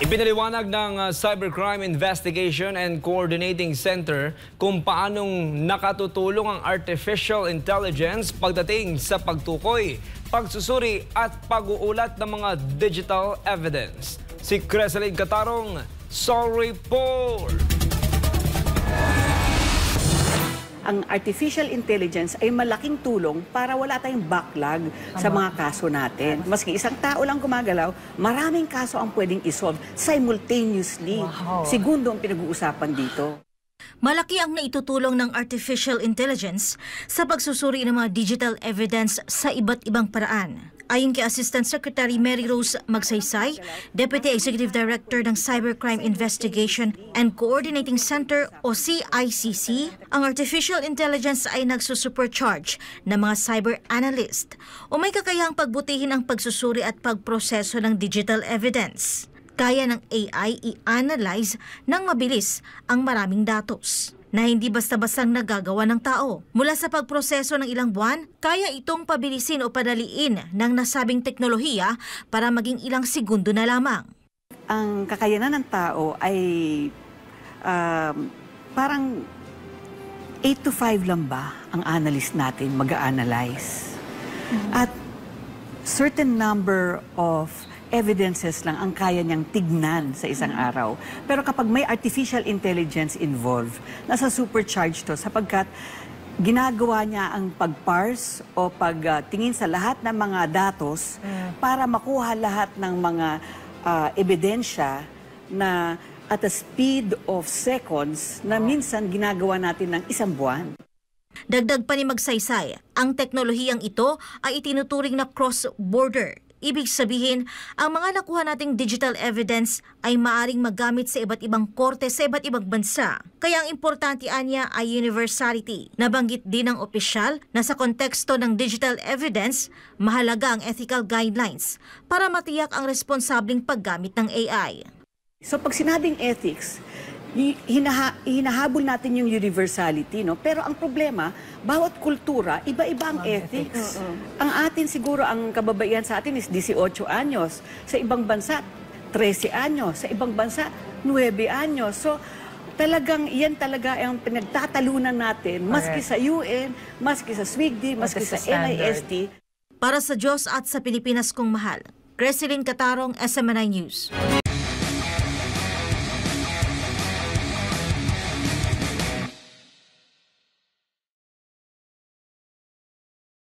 Ipinaliwanag ng Cybercrime Investigation and Coordinating Center kung paanong nakatutulong ang artificial intelligence pagdating sa pagtukoy, pagsusuri at pag-uulat ng mga digital evidence. Si Creseline Catarong, Sol Report! Ang artificial intelligence ay malaking tulong para wala tayong backlog sa mga kaso natin. Maski isang tao lang gumagalaw, maraming kaso ang pwedeng isolve simultaneously. Wow. Segundo ang pinag-uusapan dito. Malaki ang naitutulong ng artificial intelligence sa pagsusuri ng mga digital evidence sa iba't ibang paraan. Ayon kay Assistant Secretary Mary Rose Magsaysay, Deputy Executive Director ng Cybercrime Investigation and Coordinating Center o CICC, ang artificial intelligence ay nagsusupercharge ng mga cyber analyst o may kakayahang pagbutihin ang pagsusuri at pagproseso ng digital evidence. Kaya ng AI i-analyze ng mabilis ang maraming datos na hindi basta-bastang nagagawa ng tao. Mula sa pagproseso ng ilang buwan, kaya itong pabilisin o padaliin ng nasabing teknolohiya para maging ilang segundo na lamang. Ang kakayanan ng tao ay parang 8 to 5 lang ba ang analyst natin mag-a-analyze. At certain number of evidences lang ang kaya niyang tignan sa isang araw. Pero kapag may artificial intelligence involved, nasa supercharged to sapagkat ginagawa niya ang pag-parse o pagtingin sa lahat ng mga datos para makuha lahat ng mga ebidensya na at a speed of seconds na minsan ginagawa natin ng isang buwan. Dagdag pa ni Magsaysay, ang teknolohiyang ito ay itinuturing na cross-border. Ibig sabihin, ang mga nakuha nating digital evidence ay maaring magamit sa iba't ibang korte sa iba't ibang bansa. Kaya ang importante niya ay universality. Nabanggit din ng opisyal na sa konteksto ng digital evidence, mahalaga ang ethical guidelines para matiyak ang responsabling paggamit ng AI. So pag sinabing ethics, hinahabol natin yung universality, no? Pero ang problema, bawat kultura, iba-iba ang ethics. Ang atin siguro, ang kababaihan sa atin is 18 anyos. Sa ibang bansa, 13 anyos. Sa ibang bansa, 9 anyos. So talagang, yan talaga ang pinagtatalunan natin, maski sa UN, maski sa SWIGD, maski sa NIST. Para sa Diyos at sa Pilipinas kong mahal, Creseline Catarong, SMNI News.